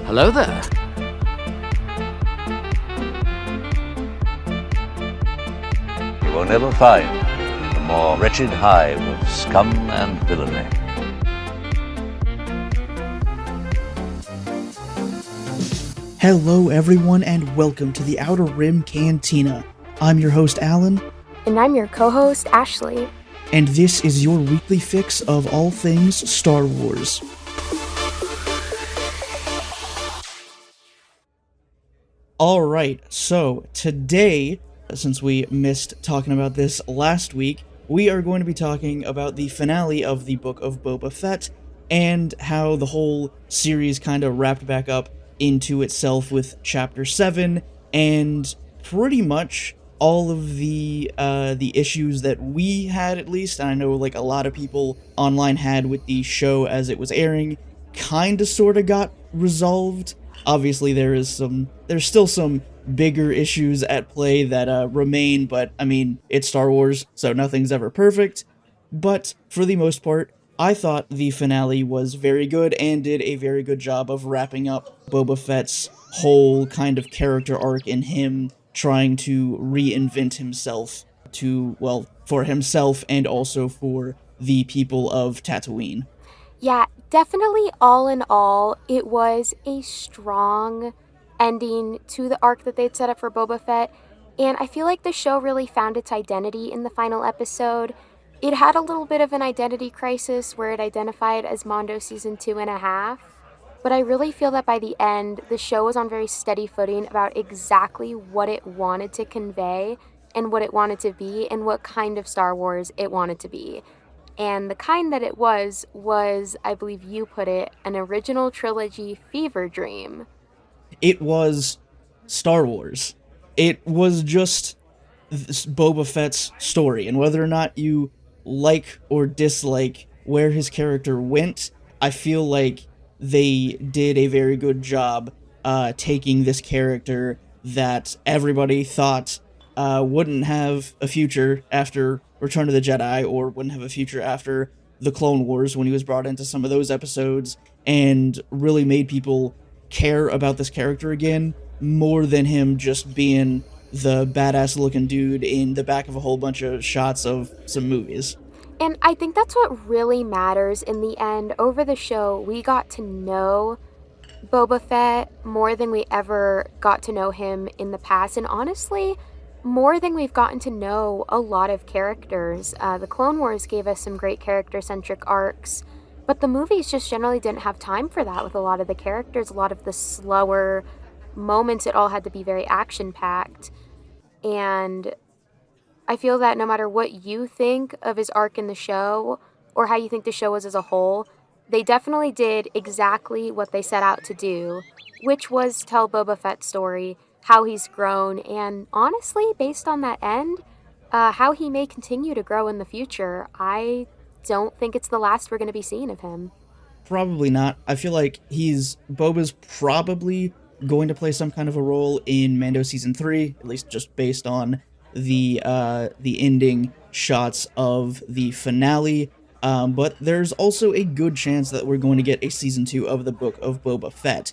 Hello there. You will never find a more wretched hive of scum and villainy. Hello everyone and welcome to the Outer Rim Cantina. I'm your host Alan. And I'm your co-host Ashley. And this is your weekly fix of all things Star Wars. Alright, so today, since we missed talking about this last week, we are going to be talking about the finale of the Book of Boba Fett and how the whole series kind of wrapped back up into itself with Chapter 7 and pretty much all of the issues that we had, at least, and I know like a lot of people online had with the show as it was airing, kind of sort of got resolved. Obviously there's still some bigger issues at play that remain, but I mean, it's Star Wars, so nothing's ever perfect. But for the most part, I thought the finale was very good and did a very good job of wrapping up Boba Fett's whole kind of character arc in him trying to reinvent himself for himself and also for the people of Tatooine. Yeah, definitely all in all, it was a strong ending to the arc that they'd set up for Boba Fett, and I feel like the show really found its identity in the final episode. It had a little bit of an identity crisis where it identified as Mando Season 2.5, but I really feel that by the end, the show was on very steady footing about exactly what it wanted to convey and what it wanted to be and what kind of Star Wars it wanted to be. And the kind that it was, I believe you put it, an original trilogy fever dream. It was Star Wars. It was just Boba Fett's story, and whether or not you like or dislike where his character went, I feel like they did a very good job taking this character that everybody thought wouldn't have a future after Return of the Jedi, or wouldn't have a future after the Clone Wars when he was brought into some of those episodes, and really made people care about this character again, more than him just being the badass-looking dude in the back of a whole bunch of shots of some movies. And I think that's what really matters in the end. Over the show, we got to know Boba Fett more than we ever got to know him in the past, and honestly, more than we've gotten to know a lot of characters. The Clone Wars gave us some great character-centric arcs, but the movies just generally didn't have time for that with a lot of the characters. A lot of the slower moments, it all had to be very action-packed. And I feel that no matter what you think of his arc in the show, or how you think the show was as a whole, they definitely did exactly what they set out to do, which was tell Boba Fett's story, how he's grown, and honestly, based on that end, how he may continue to grow in the future. I don't think it's the last we're going to be seeing of him. Probably not. I feel like Boba's probably going to play some kind of a role in Mando Season 3, at least just based on the ending shots of the finale. But there's also a good chance that we're going to get a Season 2 of the Book of Boba Fett.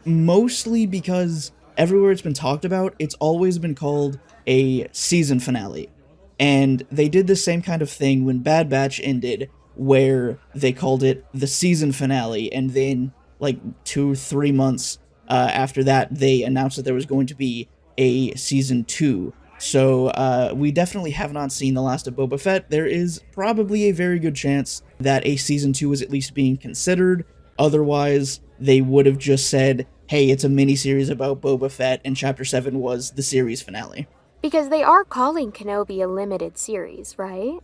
Mostly because everywhere it's been talked about, it's always been called a season finale. And they did the same kind of thing when Bad Batch ended, where they called it the season finale, and then, like, 2-3 months after that, they announced that there was going to be a Season 2. So we definitely have not seen the last of Boba Fett. There is probably a very good chance that a Season 2 is at least being considered. Otherwise, they would have just said, hey, it's a mini-series about Boba Fett, and Chapter 7 was the series finale. Because they are calling Kenobi a limited series, right?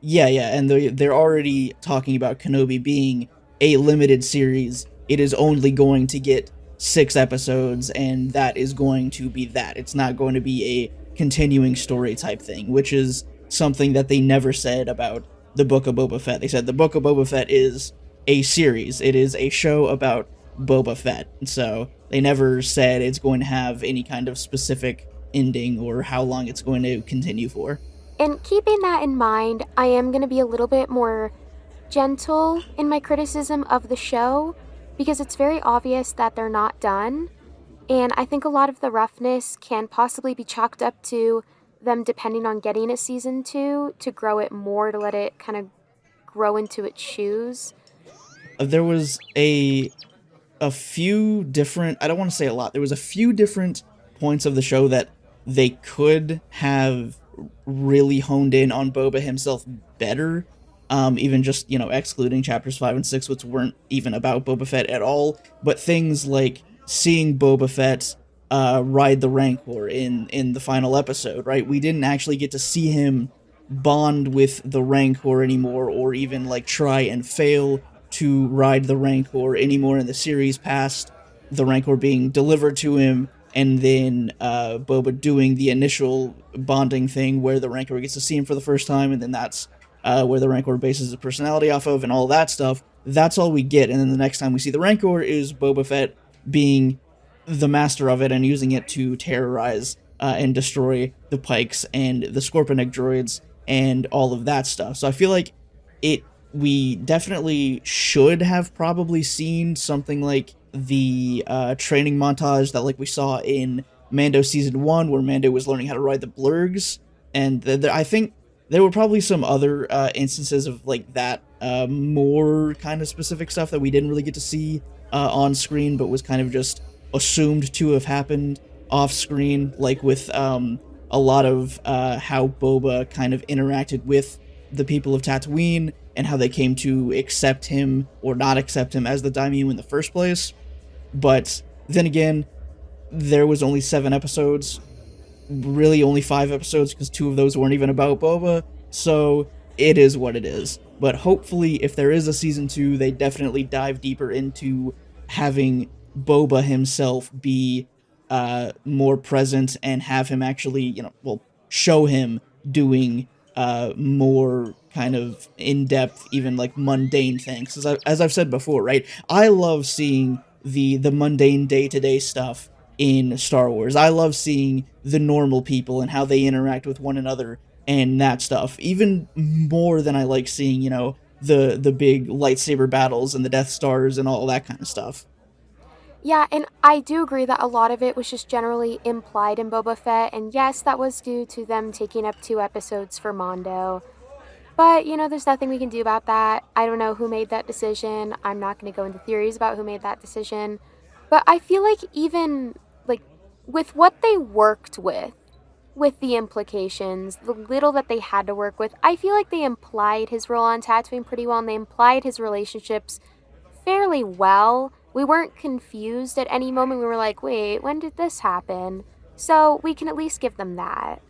Yeah, and they're already talking about Kenobi being a limited series. It is only going to get 6 episodes, and that is going to be that. It's not going to be a continuing story type thing, which is something that they never said about the Book of Boba Fett. They said the Book of Boba Fett is a series. It is a show about Boba Fett. So they never said it's going to have any kind of specific ending or how long it's going to continue for. And keeping that in mind, I am going to be a little bit more gentle in my criticism of the show, because it's very obvious that they're not done. And I think a lot of the roughness can possibly be chalked up to them depending on getting a season 2 to grow it more, to let it kind of grow into its shoes. There was a few different, I don't want to say a lot, there was a few different points of the show that they could have really honed in on Boba himself better. Even just, excluding chapters 5 and 6, which weren't even about Boba Fett at all, but things like seeing Boba Fett ride the Rancor in the final episode, right? We didn't actually get to see him bond with the Rancor anymore, or even like try and fail to ride the Rancor anymore in the series, past the Rancor being delivered to him, and then Boba doing the initial bonding thing where the Rancor gets to see him for the first time, and then that's where the Rancor bases his personality off of, and all that stuff. That's all we get, and then the next time we see the Rancor is Boba Fett being the master of it and using it to terrorize and destroy the Pikes and the Scorpionic droids and all of that stuff. So I feel like we definitely should have probably seen something like the training montage that like we saw in Mando Season 1, where Mando was learning how to ride the Blurgs, and I think there were probably some other instances of like that more kind of specific stuff that we didn't really get to see on screen, but was kind of just assumed to have happened off screen, like with a lot of how Boba kind of interacted with the people of Tatooine and how they came to accept him or not accept him as the Daimyo in the first place. But then again, there was only 7 episodes, really only 5 episodes, because 2 of those weren't even about Boba, so it is what it is. But hopefully, if there is a season 2, they definitely dive deeper into having Boba himself be more present and have him actually, show him doing more kind of in-depth, even like mundane things. As I've said before, right? I love seeing the mundane day-to-day stuff in Star Wars. I love seeing the normal people and how they interact with one another and that stuff, even more than I like seeing, the big lightsaber battles and the Death Stars and all that kind of stuff. Yeah, and I do agree that a lot of it was just generally implied in Boba Fett, and yes, that was due to them taking up 2 episodes for Mondo. But, there's nothing we can do about that. I don't know who made that decision. I'm not going to go into theories about who made that decision. But I feel like even, like, with what they worked with the implications, the little that they had to work with, I feel like they implied his role on Tatooine pretty well, and they implied his relationships fairly well. We weren't confused at any moment. We were like, wait, when did this happen? So we can at least give them that.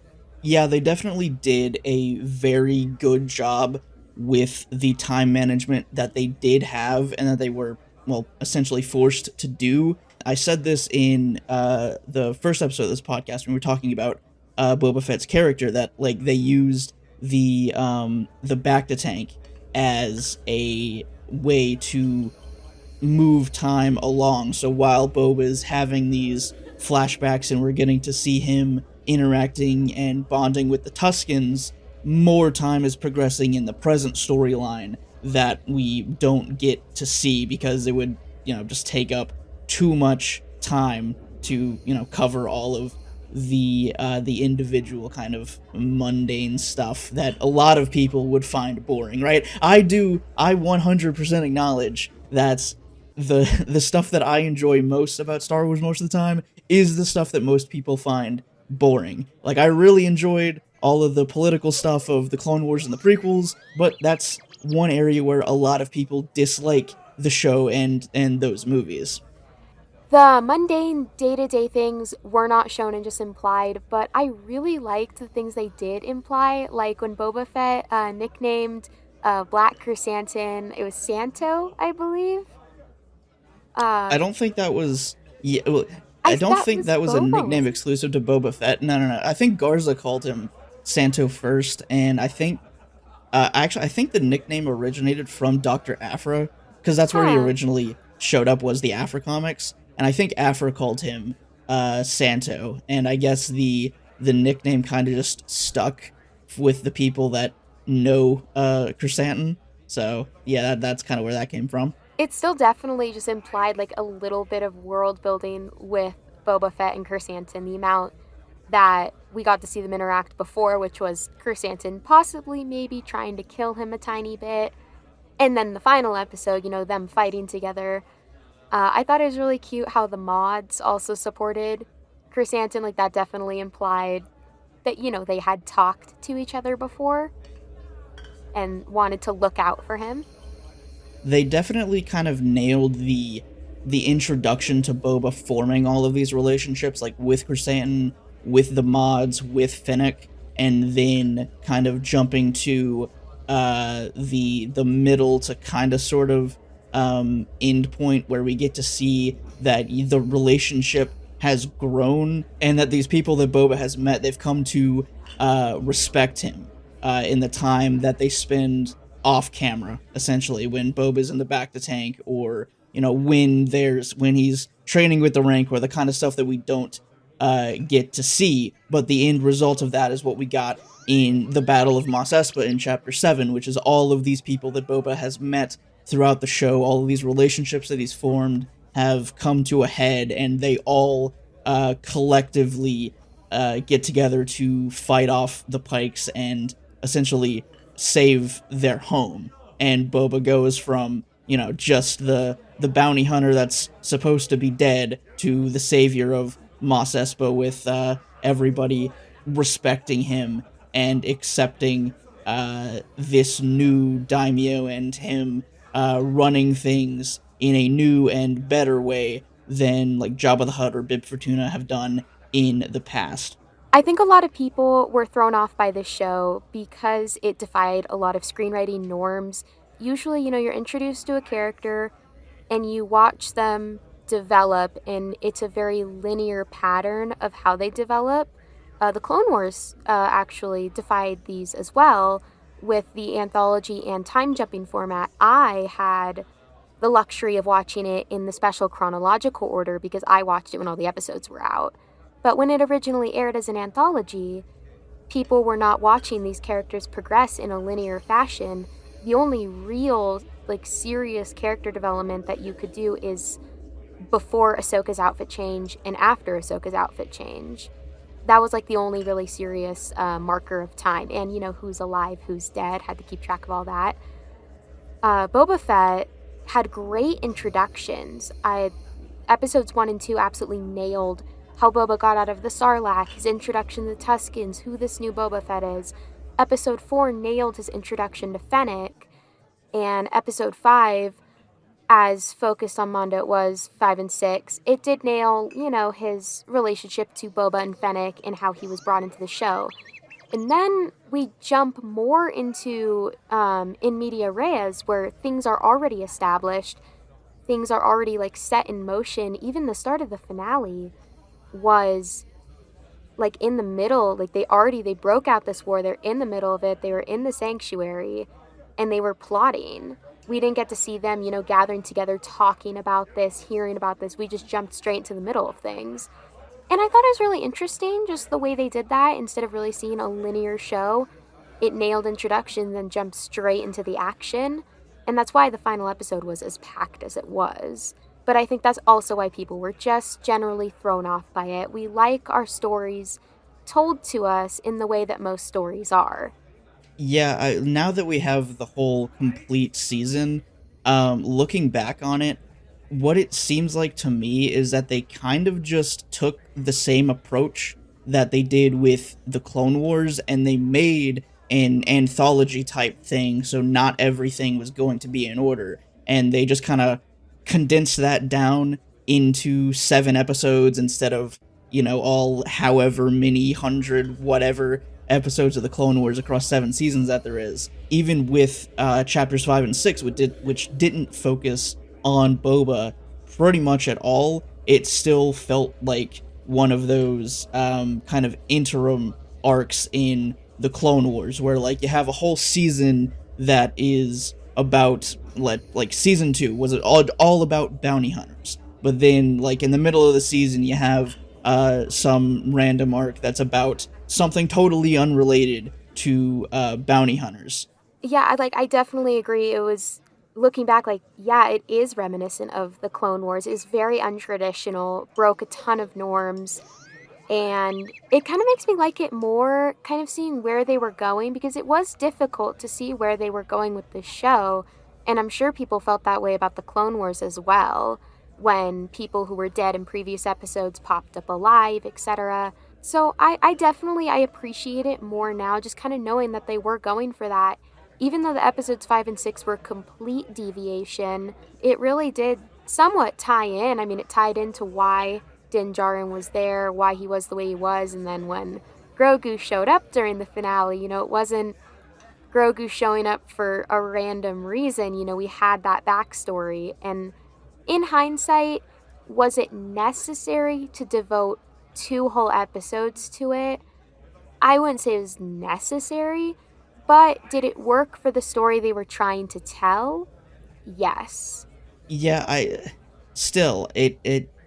Yeah, they definitely did a very good job with the time management that they did have and that they were, well, essentially forced to do. I said this in the first episode of this podcast when we were talking about Boba Fett's character, that like they used the Bacta tank as a way to move time along. So while Boba's having these flashbacks and we're getting to see him interacting and bonding with the Tuskens, more time is progressing in the present storyline that we don't get to see because it would, just take up too much time to, cover all of the individual kind of mundane stuff that a lot of people would find boring, right? I 100% acknowledge that the stuff that I enjoy most about Star Wars most of the time is the stuff that most people find boring. Like, I really enjoyed all of the political stuff of the Clone Wars and the prequels, but that's one area where a lot of people dislike the show and those movies. The mundane day-to-day things were not shown and just implied, but I really liked the things they did imply, like when Boba Fett nicknamed Black Chrysanthemum, it was Santo, I believe. I don't think that was... Yeah, well, I don't think that was a nickname exclusive to Boba Fett. No. I think Garza called him Santo first, and I think... I think the nickname originated from Dr. Aphra, because that's where he originally showed up, was the Aphra comics, and I think Aphra called him Santo, and I guess the nickname kind of just stuck with the people that know Chrysanthemum. So yeah, that's kind of where that came from. It still definitely just implied like a little bit of world building with Boba Fett and Chrysanthemum. The amount that we got to see them interact before, which was Chrysanthemum possibly maybe trying to kill him a tiny bit, and then the final episode, them fighting together. I thought it was really cute how the mods also supported Chrysanthemum. Like that definitely implied that they had talked to each other before and wanted to look out for him. They definitely kind of nailed the introduction to Boba forming all of these relationships, like with Chrysanthemum, with the mods, with Fennec, and then kind of jumping to the middle to kind of sort of end point where we get to see that the relationship has grown and that these people that Boba has met, they've come to respect him in the time that they spend off camera, essentially, when Boba's in the back of the tank, or when he's training with the rank, or the kind of stuff that we don't get to see. But the end result of that is what we got in the Battle of Mos Espa in Chapter 7, which is all of these people that Boba has met throughout the show, all of these relationships that he's formed have come to a head, and they all collectively get together to fight off the Pikes and essentially save their home. And Boba goes from, just the bounty hunter that's supposed to be dead to the savior of Mos Espa, with everybody respecting him and accepting this new daimyo and him running things in a new and better way than like Jabba the Hutt or Bib Fortuna have done in the past. I think a lot of people were thrown off by this show because it defied a lot of screenwriting norms. Usually, you're introduced to a character and you watch them develop, and it's a very linear pattern of how they develop. The Clone Wars actually defied these as well with the anthology and time jumping format. I had the luxury of watching it in the special chronological order because I watched it when all the episodes were out. But when it originally aired as an anthology, people were not watching these characters progress in a linear fashion. The only real, serious character development that you could do is before Ahsoka's outfit change and after Ahsoka's outfit change. That was, the only really serious marker of time. And, who's alive, who's dead, had to keep track of all that. Boba Fett had great introductions. Episodes 1 and 2 absolutely nailed how Boba got out of the Sarlacc, his introduction to the Tuskens, who this new Boba Fett is. Episode 4 nailed his introduction to Fennec, and Episode 5, as focused on Mando it was 5 and 6, it did nail, his relationship to Boba and Fennec and how he was brought into the show. And then we jump more into in media res, where things are already established, things are already set in motion. Even the start of the finale was in the middle. They broke out this war, they're in the middle of it, they were in the sanctuary and they were plotting. We didn't get to see them, gathering together, talking about this, hearing about this. We just jumped straight into the middle of things. And I thought it was really interesting just the way they did that. Instead of really seeing a linear show, it nailed introduction, then jumped straight into the action. And that's why the final episode was as packed as it was. But I think that's also why people were just generally thrown off by it. We like our stories told to us in the way that most stories are. Yeah, now that we have the whole complete season, looking back on it, what it seems like to me is that they kind of just took the same approach that they did with the Clone Wars, and they made an anthology type thing, so not everything was going to be in order, and they just kind of condensed that down into 7 episodes instead of, all however many hundred whatever episodes of the Clone Wars across 7 seasons that there is. Even with chapters 5 and 6, which didn't focus on Boba pretty much at all, it still felt like one of those kind of interim arcs in the Clone Wars, where you have a whole season that is about season 2 was all about bounty hunters, but then in the middle of the season you have some random arc that's about something totally unrelated to bounty hunters. Yeah, I definitely agree. It was looking back, like, yeah, it is reminiscent of the Clone Wars. It's very untraditional, broke a ton of norms, and it kind of makes me like it more, kind of seeing where they were going, because it was difficult to see where they were going with this show. And I'm sure people felt that way about the Clone Wars as well, when people who were dead in previous episodes popped up alive, etc. So I definitely I appreciate it more now, just kind of knowing that they were going for that. Even though the episodes 5 and 6 were complete deviation, it really did somewhat tie in. I mean, it tied into why Din Djarin was there, why he was the way he was, and then when Grogu showed up during the finale, it wasn't Grogu showing up for a random reason. We had that backstory. And in hindsight, was it necessary to devote 2 whole episodes to it? I wouldn't say it was necessary, but did it work for the story they were trying to tell? Yes. Yeah,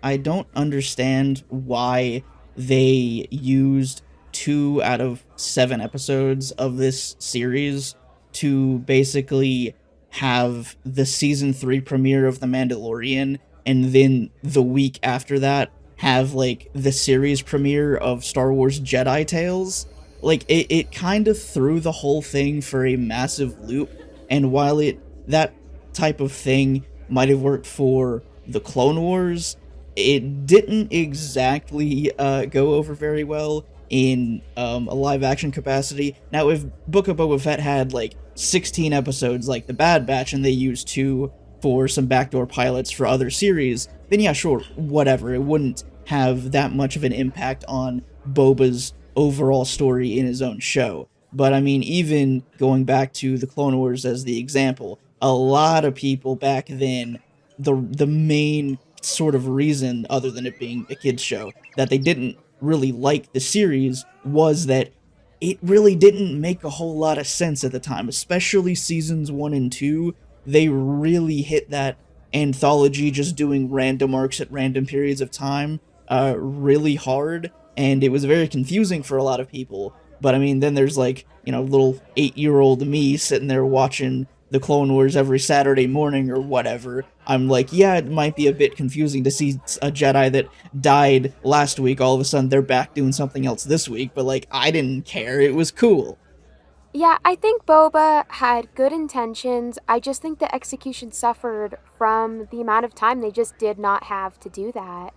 I don't understand why they used 2 out of 7 episodes of this series to basically have the season 3 premiere of The Mandalorian, and then the week after that have like the series premiere of Star Wars Jedi Tales. Like it kind of threw the whole thing for a massive loop. And while it that type of thing might have worked for the Clone Wars, it didn't exactly go over very well in a live action capacity. Now, if Book of Boba Fett had like 16 episodes like The Bad Batch, and they used 2 for some backdoor pilots for other series, then yeah, sure, whatever. It wouldn't have that much of an impact on Boba's overall story in his own show. But I mean, even going back to the Clone Wars as the example, a lot of people back then, the main sort of reason, other than it being a kids show, that they didn't really like the series was that it really didn't make a whole lot of sense at the time, especially seasons 1 and 2. They really hit that anthology, just doing random arcs at random periods of time, really hard, and it was very confusing for a lot of people. But I mean, then there's like, little 8-year-old me sitting there watching the Clone Wars every Saturday morning or whatever. I'm like, yeah, it might be a bit confusing to see a Jedi that died last week, all of a sudden they're back doing something else this week, but like, I didn't care, it was cool. Yeah, I think Boba had good intentions. I just think the execution suffered from the amount of time they just did not have to do that.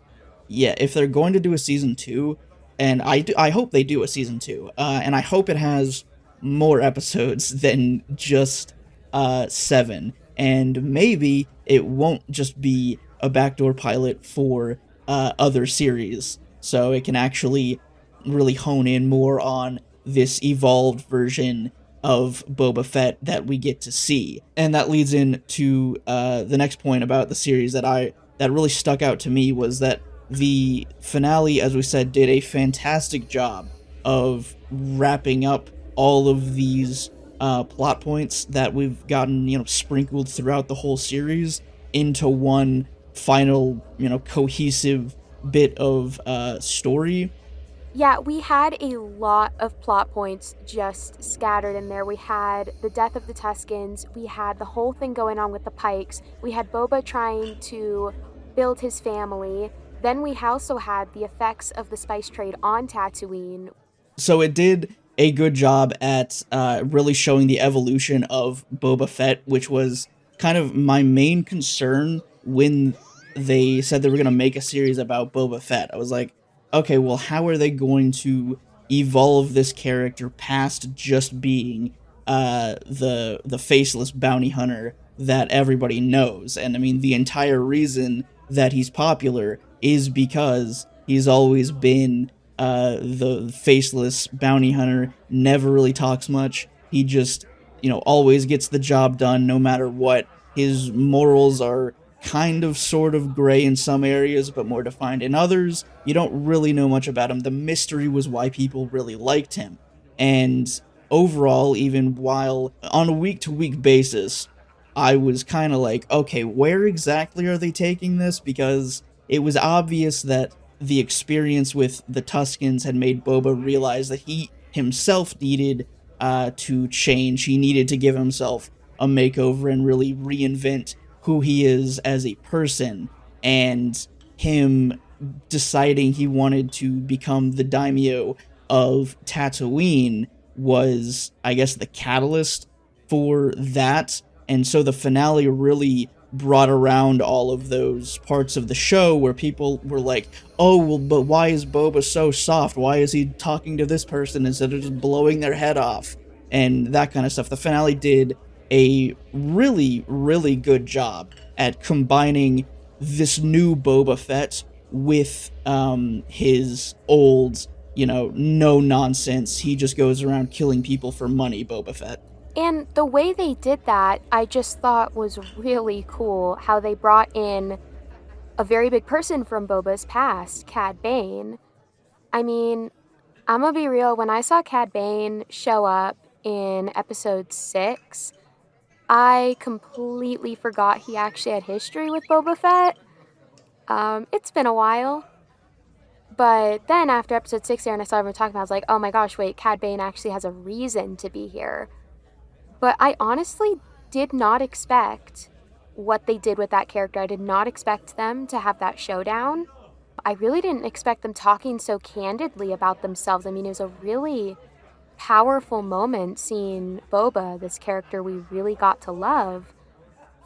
Yeah, if they're going to do a season 2, and I hope they do a season 2, and I hope it has more episodes than just 7, and maybe it won't just be a backdoor pilot for other series, so it can actually really hone in more on this evolved version of Boba Fett that we get to see. And that leads into the next point about the series that really stuck out to me, was that the finale, as we said, did a fantastic job of wrapping up all of these plot points that we've gotten, sprinkled throughout the whole series into one final, cohesive bit of story. Yeah, we had a lot of plot points just scattered in there. We had the death of the Tuscans, we had the whole thing going on with the Pikes, we had Boba trying to build his family, then we also had the effects of the spice trade on Tatooine. So it did a good job at really showing the evolution of Boba Fett, which was kind of my main concern when they said they were going to make a series about Boba Fett. I was like, okay, well, how are they going to evolve this character past just being the faceless bounty hunter that everybody knows? And I mean, the entire reason that he's popular is because he's always been the faceless bounty hunter, never really talks much. He just, always gets the job done no matter what. His morals are kind of sort of gray in some areas, but more defined in others. You don't really know much about him. The mystery was why people really liked him. And overall, even while on a week-to-week basis, I was kind of like, okay, where exactly are they taking this? Because it was obvious that the experience with the Tuscans had made Boba realize that he himself needed to change. He needed to give himself a makeover and really reinvent who he is as a person. And him deciding he wanted to become the daimyo of Tatooine was, I guess, the catalyst for that. And so the finale really brought around all of those parts of the show where people were like, oh, well, but why is Boba so soft? Why is he talking to this person instead of just blowing their head off? And that kind of stuff. The finale did a really, really good job at combining this new Boba Fett with his old, no nonsense, he just goes around killing people for money Boba Fett. And the way they did that, I just thought was really cool. How they brought in a very big person from Boba's past, Cad Bane. I mean, I'm gonna be real, when I saw Cad Bane show up in episode 6, I completely forgot he actually had history with Boba Fett. It's been a while. But then after episode 6 here and I saw everyone talking about it, I was like, oh my gosh, wait, Cad Bane actually has a reason to be here. But I honestly did not expect what they did with that character. I did not expect them to have that showdown. I really didn't expect them talking so candidly about themselves. I mean, it was a really powerful moment seeing Boba, this character we really got to love,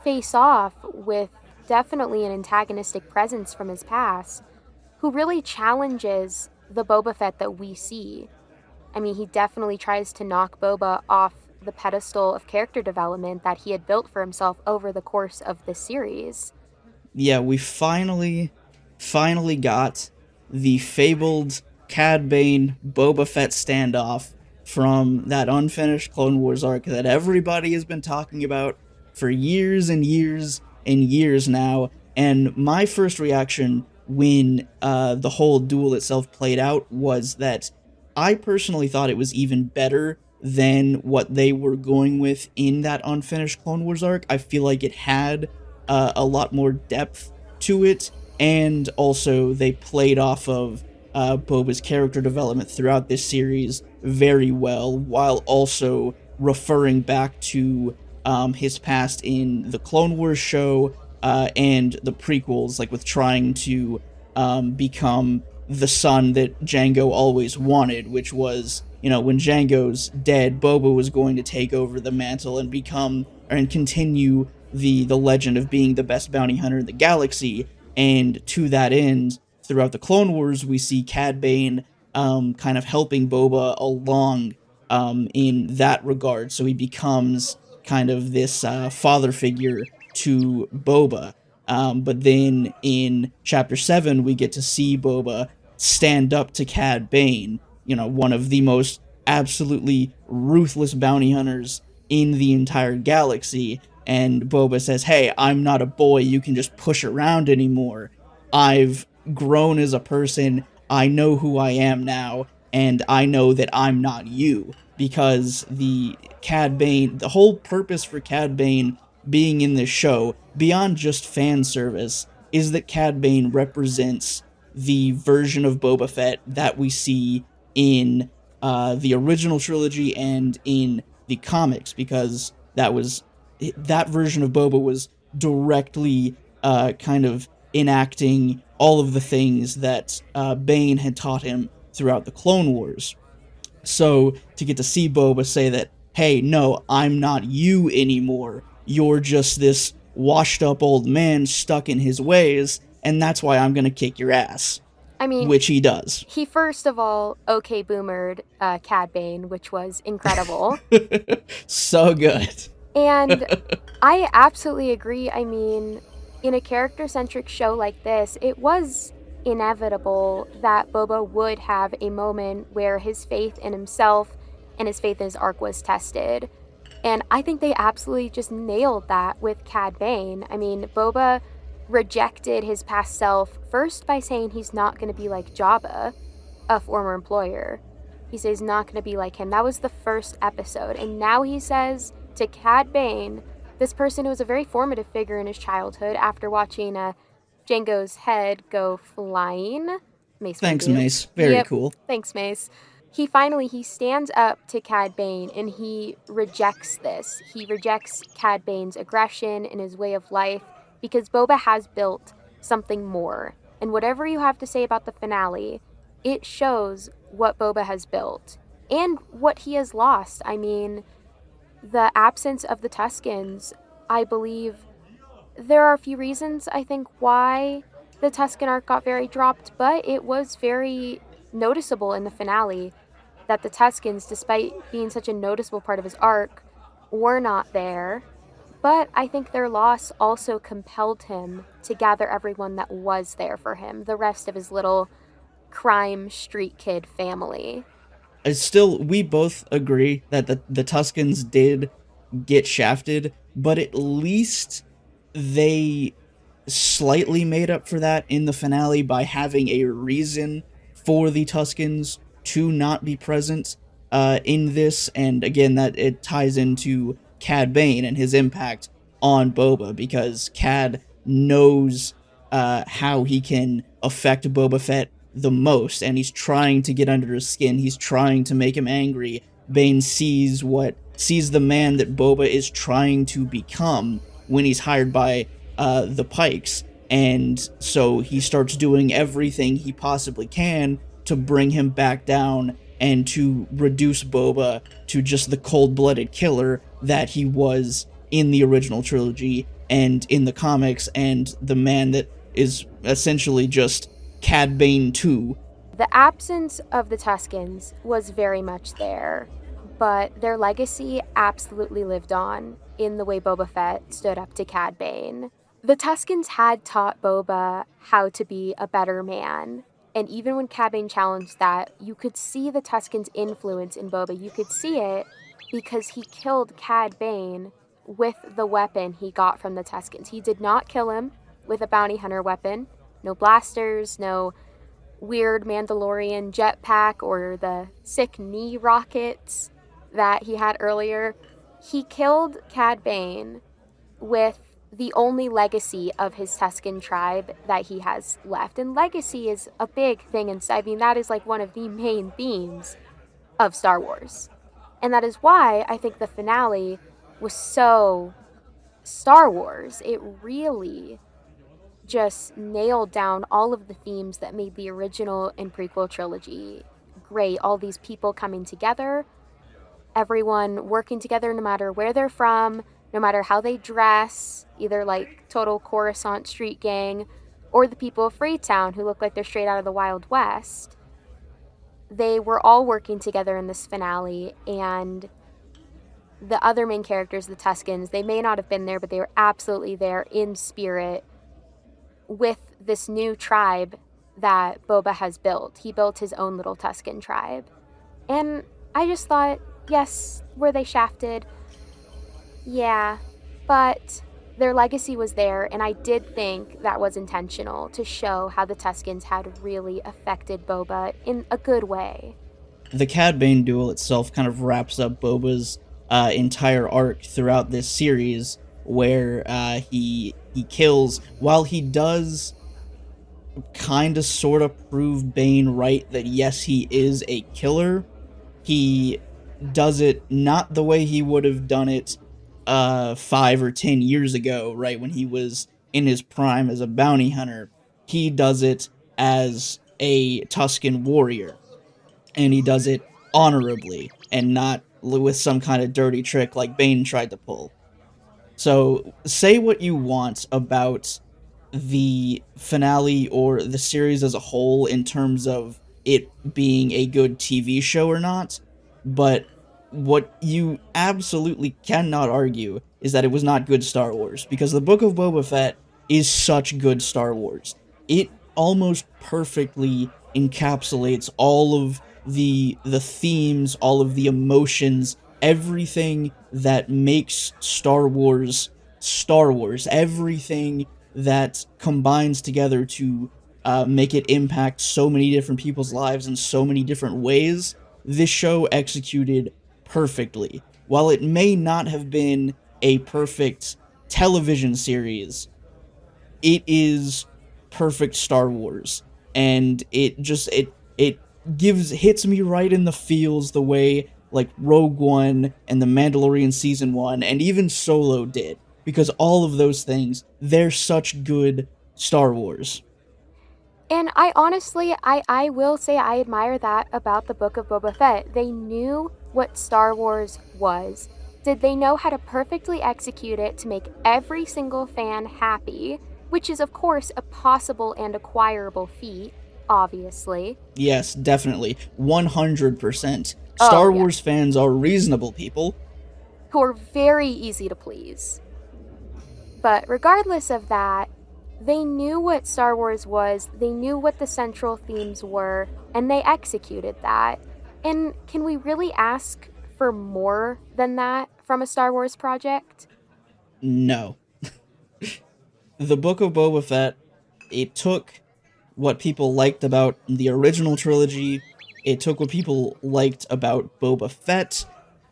face off with definitely an antagonistic presence from his past, who really challenges the Boba Fett that we see. I mean, he definitely tries to knock Boba off the pedestal of character development that he had built for himself over the course of this series. Yeah, we finally got the fabled Cad Bane Boba Fett standoff from that unfinished Clone Wars arc that everybody has been talking about for years and years and years now. And my first reaction when the whole duel itself played out was that I personally thought it was even better than what they were going with in that unfinished Clone Wars arc. I feel like it had a lot more depth to it, and also they played off of Boba's character development throughout this series very well, while also referring back to his past in the Clone Wars show and the prequels, like with trying to become the son that Jango always wanted, which was, when Jango's dead, Boba was going to take over the mantle and continue the legend of being the best bounty hunter in the galaxy. And to that end, throughout the Clone Wars, we see Cad Bane kind of helping Boba along in that regard. So he becomes kind of this father figure to Boba. But then in Chapter 7, we get to see Boba stand up to Cad Bane, one of the most absolutely ruthless bounty hunters in the entire galaxy. And Boba says, hey, I'm not a boy you can just push around anymore. I've grown as a person. I know who I am now, and I know that I'm not you. Because the whole purpose for Cad Bane being in this show, beyond just fan service, is that Cad Bane represents the version of Boba Fett that we see in the original trilogy and in the comics, because that version of Boba was directly kind of enacting all of the things that Bane had taught him throughout the Clone Wars. So to get to see Boba say that, hey, no, I'm not you anymore. You're just this washed up old man stuck in his ways, and that's why I'm going to kick your ass. I mean, which he does. He first of all okay boomered Cad Bane, which was incredible. So good. And I absolutely agree. I mean, in a character-centric show like this, it was inevitable that Boba would have a moment where his faith in himself and his faith in his arc was tested. And I think they absolutely just nailed that with Cad Bane. I mean, Boba rejected his past self first by saying he's not going to be like Jabba, a former employer. He says he's not going to be like him. That was the first episode. And now he says to Cad Bane, this person who was a very formative figure in his childhood, after watching Jango's head go flying. Mace. Thanks, Mace. Very cool. Thanks, Mace. he stands up to Cad Bane and he rejects this. He rejects Cad Bane's aggression and his way of life because Boba has built something more. And whatever you have to say about the finale, it shows what Boba has built and what he has lost. I mean, the absence of the Tuskens, I believe there are a few reasons, I think, why the Tusken arc got very dropped, but it was very noticeable in the finale that the Tuskens, despite being such a noticeable part of his arc, were not there. But I think their loss also compelled him to gather everyone that was there for him, the rest of his little crime street kid family. We both agree that the Tuskens did get shafted, but at least they slightly made up for that in the finale by having a reason for the Tuskens to not be present in this. And again, that it ties into Cad Bane and his impact on Boba, because Cad knows how he can affect Boba Fett the most, and he's trying to get under his skin. He's trying to make him angry. Bane sees the man that Boba is trying to become when he's hired by the Pikes, and so he starts doing everything he possibly can to bring him back down and to reduce Boba to just the cold-blooded killer that he was in the original trilogy and in the comics, and the man that is essentially just Cad Bane 2. The absence of the Tuskens was very much there, but their legacy absolutely lived on in the way Boba Fett stood up to Cad Bane. The Tuskens had taught Boba how to be a better man, and even when Cad Bane challenged that, you could see the Tuskens' influence in Boba. You could see it because he killed Cad Bane with the weapon he got from the Tuskens. He did not kill him with a bounty hunter weapon. No blasters, no weird Mandalorian jetpack or the sick knee rockets that he had earlier. He killed Cad Bane with the only legacy of his Tusken tribe that he has left. And legacy is a big thing, and I mean, that is like one of the main themes of Star Wars. And that is why I think the finale was so Star Wars. It really just nailed down all of the themes that made the original and prequel trilogy great. All these people coming together, everyone working together no matter where they're from, no matter how they dress, either like total Coruscant street gang or the people of Freetown who look like they're straight out of the Wild West. They were all working together in this finale, and the other main characters, the Tuskens, they may not have been there, but they were absolutely there in spirit with this new tribe that Boba has built. He built his own little Tusken tribe. And I just thought, yes, were they shafted? Yeah, but their legacy was there, and I did think that was intentional to show how the Tuskens had really affected Boba in a good way. The Cad Bane duel itself kind of wraps up Boba's entire arc throughout this series, where he kills, while he does kind of sort of prove Bane right that yes, he is a killer, he does it not the way he would have done it 5 or 10 years ago, right, when he was in his prime as a bounty hunter. He does it as a Tusken warrior, and he does it honorably and not with some kind of dirty trick like Bane tried to pull. So, say what you want about the finale or the series as a whole in terms of it being a good TV show or not, but what you absolutely cannot argue is that it was not good Star Wars, because the Book of Boba Fett is such good Star Wars. It almost perfectly encapsulates all of the themes, all of the emotions, everything that makes Star Wars Star Wars, everything that combines together to make it impact so many different people's lives in so many different ways. This show executed perfectly. While it may not have been a perfect television series, it is perfect Star Wars, and it hits me right in the feels the way like Rogue One and The Mandalorian season 1 and even Solo did, because all of those things, they're such good Star Wars. And I honestly, I will say I admire that about the Book of Boba Fett. They knew what Star Wars was. Did they know how to perfectly execute it to make every single fan happy? Which is, of course, a possible and acquirable feat, obviously. Yes, definitely. 100%. Oh, Star yeah. Wars fans are reasonable people. Who are very easy to please. But regardless of that, they knew what Star Wars was, they knew what the central themes were, and they executed that. And can we really ask for more than that from a Star Wars project? No. The Book of Boba Fett, it took what people liked about the original trilogy, it took what people liked about Boba Fett,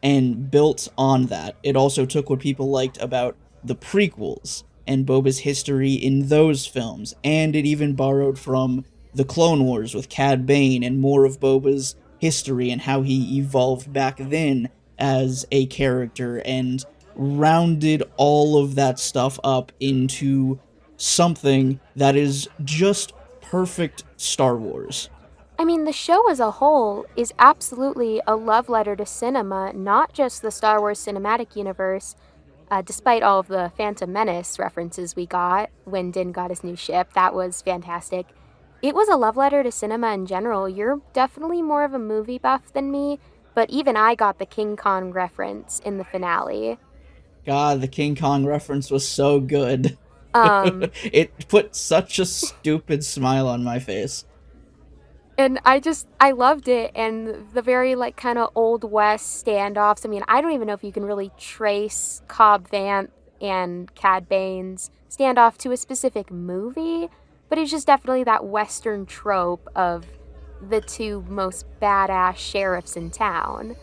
and built on that. It also took what people liked about the prequels and Boba's history in those films, and it even borrowed from the Clone Wars with Cad Bane and more of Boba's history and how he evolved back then as a character, and rounded all of that stuff up into something that is just perfect Star Wars. I mean, the show as a whole is absolutely a love letter to cinema, not just the Star Wars cinematic universe. Despite all of the Phantom Menace references we got when Din got his new ship, that was fantastic. It was a love letter to cinema in general. You're definitely more of a movie buff than me, but even I got the King Kong reference in the finale. God, the King Kong reference was so good. Um, It put such a stupid smile on my face. and I loved it, and the very like kind of old west standoffs. I mean, I don't even know if you can really trace Cobb Vanth and Cad Bane's standoff to a specific movie, but it's just definitely that western trope of the two most badass sheriffs in town.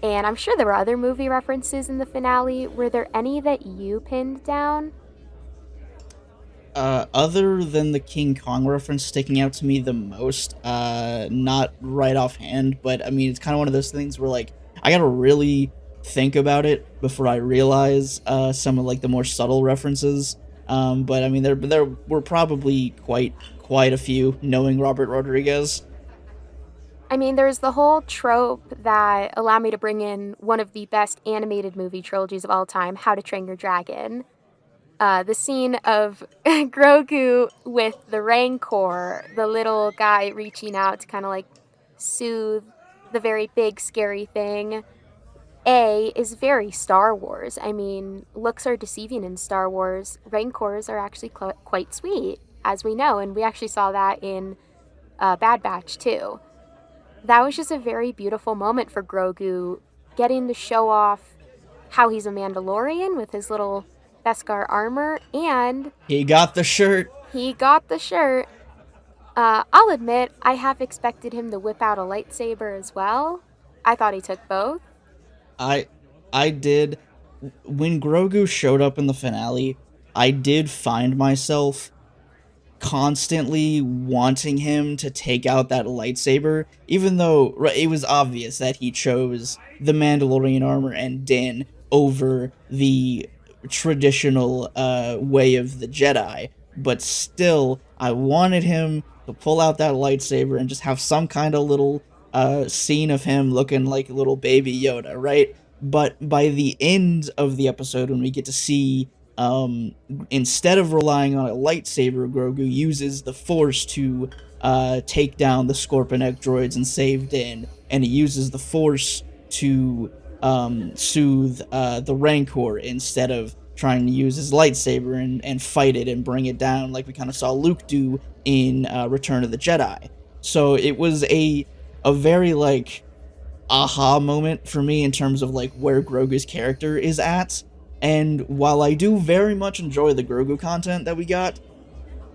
And I'm sure there were other movie references in the finale. Were there any that you pinned down? Other than the King Kong reference sticking out to me the most, not right offhand, but I mean, it's kind of one of those things where, like, I gotta really think about it before I realize, some of, like, the more subtle references. But I mean, there were probably quite a few, knowing Robert Rodriguez. I mean, there's the whole trope that allowed me to bring in one of the best animated movie trilogies of all time, How to Train Your Dragon. The scene of Grogu with the Rancor, the little guy reaching out to kind of like soothe the very big, scary thing, is very Star Wars. I mean, looks are deceiving in Star Wars. Rancors are actually quite sweet, as we know, and we actually saw that in Bad Batch too. That was just a very beautiful moment for Grogu, getting to show off how he's a Mandalorian with his little Beskar armor, and He got the shirt. he got the shirt. I'll admit, I have expected him to whip out a lightsaber as well. I thought he took both. I I did. When Grogu showed up in the finale, I did find myself constantly wanting him to take out that lightsaber, even though it was obvious that he chose the Mandalorian armor and Din over the traditional way of the Jedi. But still, I wanted him to pull out that lightsaber and just have some kind of little scene of him looking like a little baby Yoda, right? But by the end of the episode, when we get to see, instead of relying on a lightsaber, Grogu uses the Force to take down the Scorponok droids and save Din, and he uses the Force to soothe the Rancor instead of trying to use his lightsaber and fight it and bring it down like we kind of saw Luke do in Return of the Jedi. So it was a very, like, aha moment for me in terms of, like, where Grogu's character is at. And while I do very much enjoy the Grogu content that we got,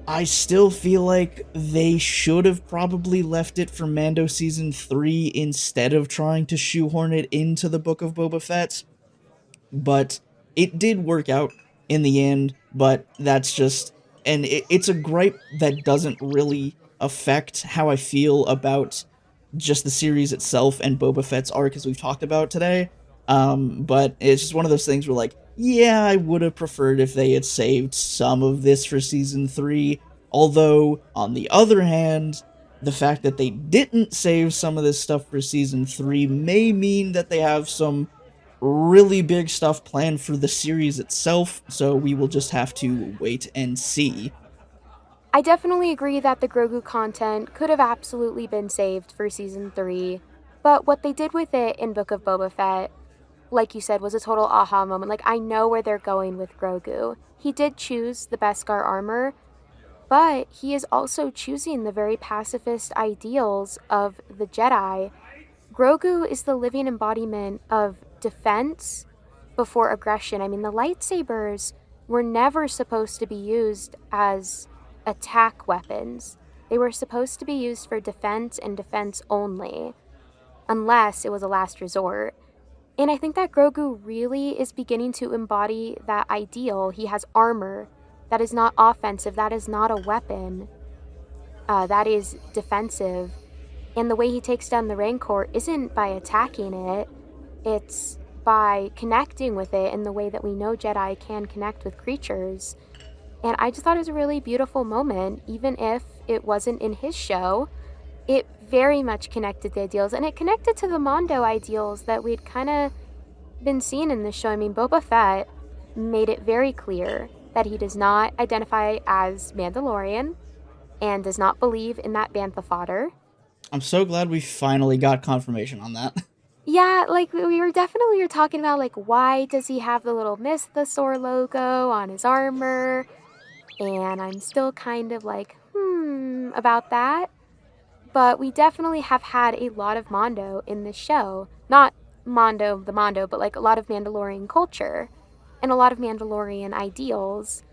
I still feel like they should have probably left it for Mando Season 3 instead of trying to shoehorn it into the Book of Boba Fett. But it did work out in the end, but that's just... And it's a gripe that doesn't really affect how I feel about just the series itself and Boba Fett's arc as we've talked about today. But it's just one of those things where, like, yeah, I would have preferred if they had saved some of this for season 3. Although, on the other hand, the fact that they didn't save some of this stuff for season 3 may mean that they have some really big stuff planned for the series itself, so we will just have to wait and see. I definitely agree that the Grogu content could have absolutely been saved for season 3, but what they did with it in Book of Boba Fett, like you said, was a total aha moment. Like, I know where they're going with Grogu. He did choose the Beskar armor, but he is also choosing the very pacifist ideals of the Jedi. Grogu is the living embodiment of defense before aggression. I mean, the lightsabers were never supposed to be used as attack weapons. They were supposed to be used for defense and defense only, unless it was a last resort. And I think that Grogu really is beginning to embody that ideal. He has armor that is not offensive, that is not a weapon, that is defensive. And the way he takes down the Rancor isn't by attacking it, it's by connecting with it in the way that we know Jedi can connect with creatures. And I just thought it was a really beautiful moment, even if it wasn't in his show. It very much connected the ideals, and it connected to the Mondo ideals that we'd kind of been seeing in this show. I mean, Boba Fett made it very clear that he does not identify as Mandalorian and does not believe in that bantha fodder. I'm so glad we finally got confirmation on that. Yeah, like we were talking about, like, why does he have the little Mythosaur logo on his armor? And I'm still kind of like, about that. But we definitely have had a lot of Mondo in this show. Not Mondo, the Mondo, but like a lot of Mandalorian culture and a lot of Mandalorian ideals,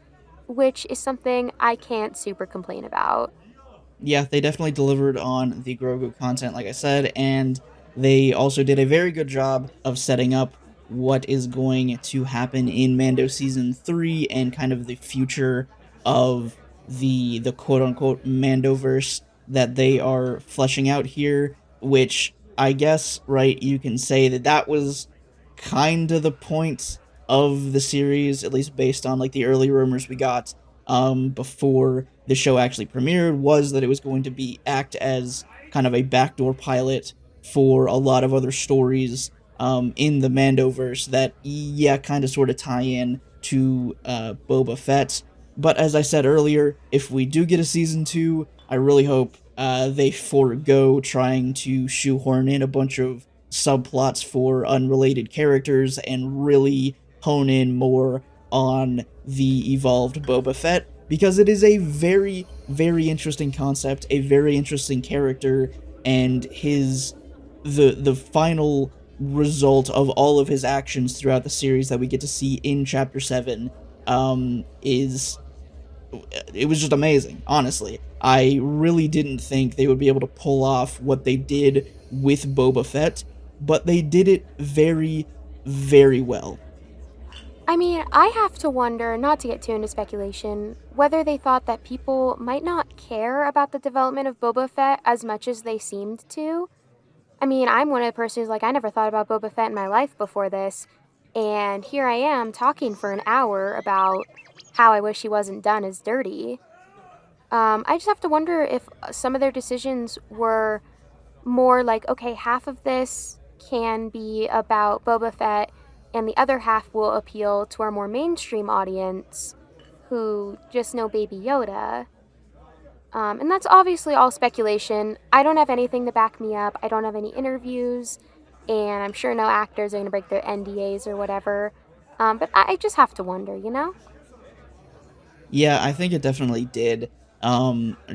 which is something I can't super complain about. Yeah, they definitely delivered on the Grogu content, like I said, and they also did a very good job of setting up what is going to happen in Mando Season 3 and kind of the future of the quote-unquote Mandoverse that they are fleshing out here, which I guess, right, you can say that that was kind of the point of the series, at least based on like the early rumors we got before the show actually premiered, was that it was going to be act as kind of a backdoor pilot for a lot of other stories in the Mandoverse that, yeah, kind of sort of tie in to Boba Fett. But as I said earlier, if we do get a season 2, I really hope they forego trying to shoehorn in a bunch of subplots for unrelated characters and really hone in more on the evolved Boba Fett, because it is a very, very interesting concept, a very interesting character, and the final result of all of his actions throughout the series that we get to see in Chapter 7 is it was just amazing, honestly. I really didn't think they would be able to pull off what they did with Boba Fett, but they did it very, very well. I mean, I have to wonder, not to get too into speculation, whether they thought that people might not care about the development of Boba Fett as much as they seemed to. I mean, I'm one of the persons who's like, I never thought about Boba Fett in my life before this, and here I am talking for an hour about how I wish he wasn't done as dirty. I just have to wonder if some of their decisions were more like, okay, half of this can be about Boba Fett, and the other half will appeal to our more mainstream audience who just know Baby Yoda. And that's obviously all speculation. I don't have anything to back me up. I don't have any interviews, and I'm sure no actors are going to break their NDAs or whatever. But I just have to wonder, you know? Yeah, I think it definitely did.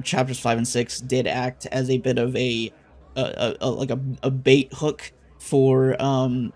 Chapters 5 and 6 did act as a bit of a bait hook for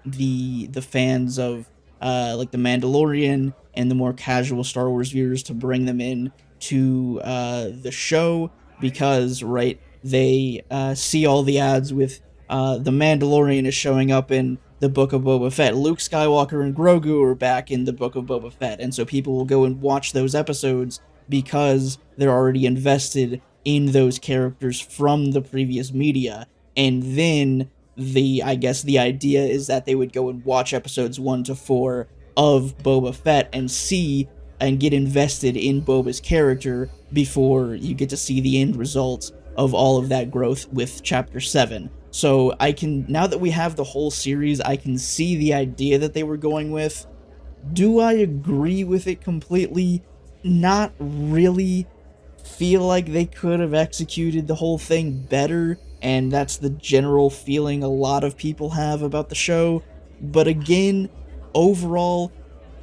the fans of like the Mandalorian and the more casual Star Wars viewers to bring them in to the show, because right, they see all the ads with the Mandalorian is showing up in the Book of Boba Fett. Luke Skywalker and Grogu are back in the Book of Boba Fett, and so people will go and watch those episodes because they're already invested in those characters from the previous media. and then I guess the idea is that they would go and watch episodes 1 to 4 of Boba Fett and see and get invested in Boba's character before you get to see the end result of all of that growth with chapter 7. So I can, now that we have the whole series, I can see the idea that they were going with. Do I agree with it completely? Not really. Feel like they could have executed the whole thing better, and that's the general feeling a lot of people have about the show. But again, overall,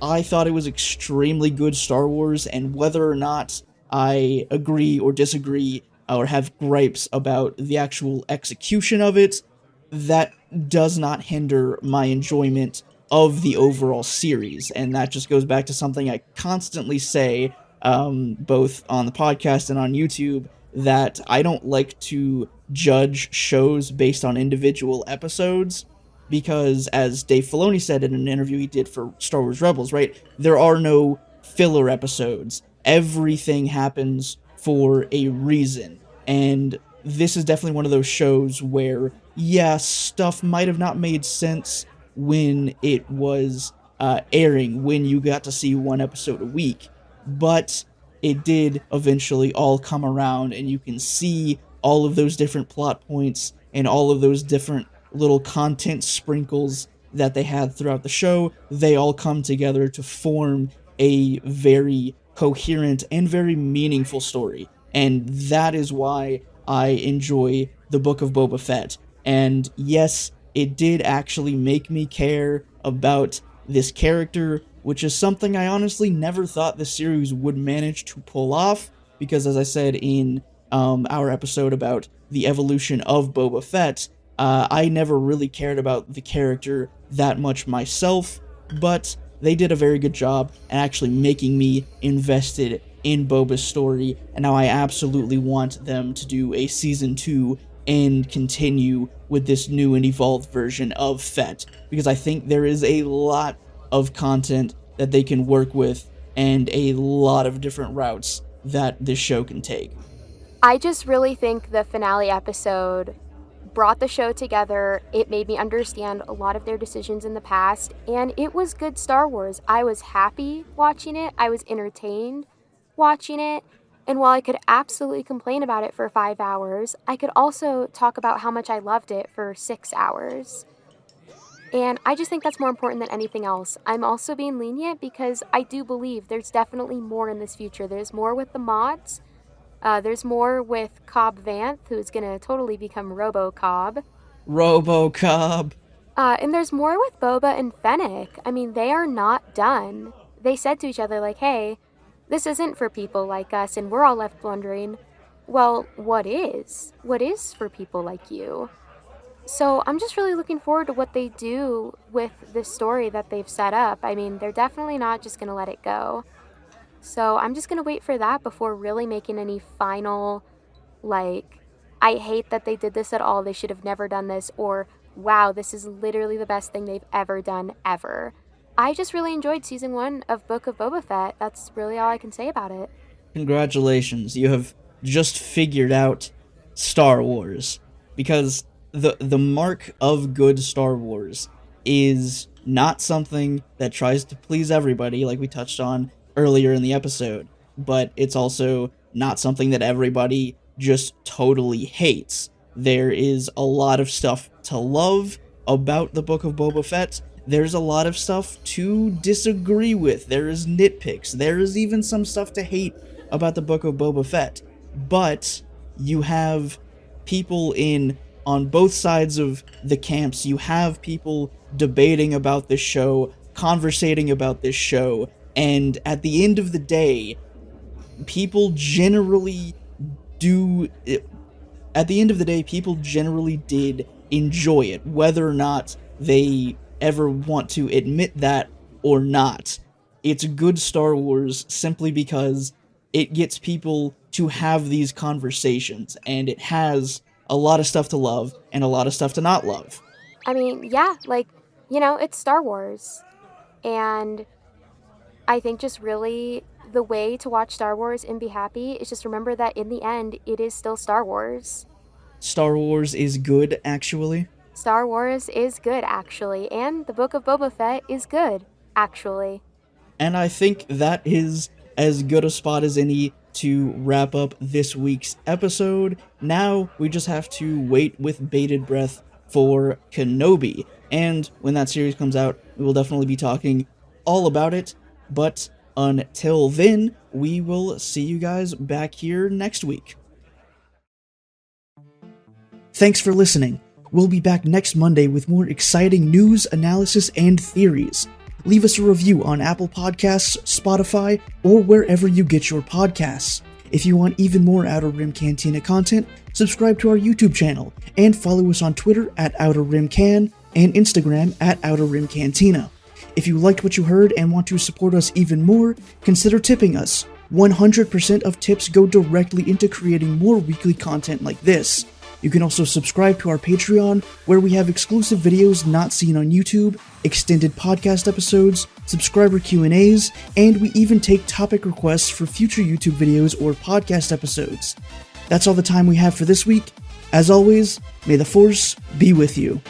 I thought it was extremely good Star Wars, and whether or not I agree or disagree or have gripes about the actual execution of it, that does not hinder my enjoyment of the overall series. And that just goes back to something I constantly say, both on the podcast and on YouTube, that I don't like to judge shows based on individual episodes, because as Dave Filoni said in an interview he did for Star Wars Rebels, right, there are no filler episodes. Everything happens for a reason. And this is definitely one of those shows where, yeah, stuff might have not made sense when it was airing, when you got to see one episode a week, but it did eventually all come around, and you can see all of those different plot points and all of those different little content sprinkles that they had throughout the show. They all come together to form a very coherent and very meaningful story. And that is why I enjoy the Book of Boba Fett. And yes, it did actually make me care about this character, which is something I honestly never thought the series would manage to pull off, because as I said in our episode about the evolution of Boba Fett, I never really cared about the character that much myself, but they did a very good job at actually making me invested in Boba's story, and now I absolutely want them to do a season 2 and continue with this new and evolved version of Fett, because I think there is a lot of content that they can work with and a lot of different routes that this show can take. I just really think the finale episode brought the show together. It made me understand a lot of their decisions in the past, and it was good Star Wars. I was happy watching it. I was entertained watching it. And while I could absolutely complain about it for 5 hours, I could also talk about how much I loved it for 6 hours. And I just think that's more important than anything else. I'm also being lenient because I do believe there's definitely more in this future. There's more with the mods. There's more with Cobb Vanth, who's going to totally become Robo-Cobb. Robo-Cobb. And there's more with Boba and Fennec. I mean, they are not done. They said to each other, like, hey, this isn't for people like us, and we're all left wondering, well, what is? What is for people like you? So I'm just really looking forward to what they do with this story that they've set up. I mean, they're definitely not just going to let it go. So I'm just going to wait for that before really making any final, like, I hate that they did this at all, they should have never done this, or wow, this is literally the best thing they've ever done, ever. I just really enjoyed season 1 of Book of Boba Fett. That's really all I can say about it. Congratulations, you have just figured out Star Wars. Because the mark of good Star Wars is not something that tries to please everybody, like we touched on earlier in the episode, but it's also not something that everybody just totally hates. There is a lot of stuff to love about the Book of Boba Fett. There's a lot of stuff to disagree with. There is nitpicks. There is even some stuff to hate about the Book of Boba Fett. But you have people on both sides of the camps. You have people debating about this show, conversating about this show, and at the end of the day, people generally do. At the end of the day, people generally did enjoy it, whether or not they ever want to admit that or not. It's good Star Wars simply because it gets people to have these conversations, and it has a lot of stuff to love and a lot of stuff to not love. I mean, yeah, like, it's Star Wars. And I think just really the way to watch Star Wars and be happy is just remember that in the end, it is still Star Wars. Star Wars is good, actually. Star Wars is good, actually, and the Book of Boba Fett is good, actually. And I think that is as good a spot as any to wrap up this week's episode. Now we just have to wait with bated breath for Kenobi. And when that series comes out, we will definitely be talking all about it. But until then, we will see you guys back here next week. Thanks for listening. We'll be back next Monday with more exciting news, analysis, and theories. Leave us a review on Apple Podcasts, Spotify, or wherever you get your podcasts. If you want even more Outer Rim Cantina content, subscribe to our YouTube channel, and follow us on Twitter at Outer Rim Can and Instagram at Outer Rim Cantina. If you liked what you heard and want to support us even more, consider tipping us. 100% of tips go directly into creating more weekly content like this. You can also subscribe to our Patreon, where we have exclusive videos not seen on YouTube, extended podcast episodes, subscriber Q&As, and we even take topic requests for future YouTube videos or podcast episodes. That's all the time we have for this week. As always, may the Force be with you.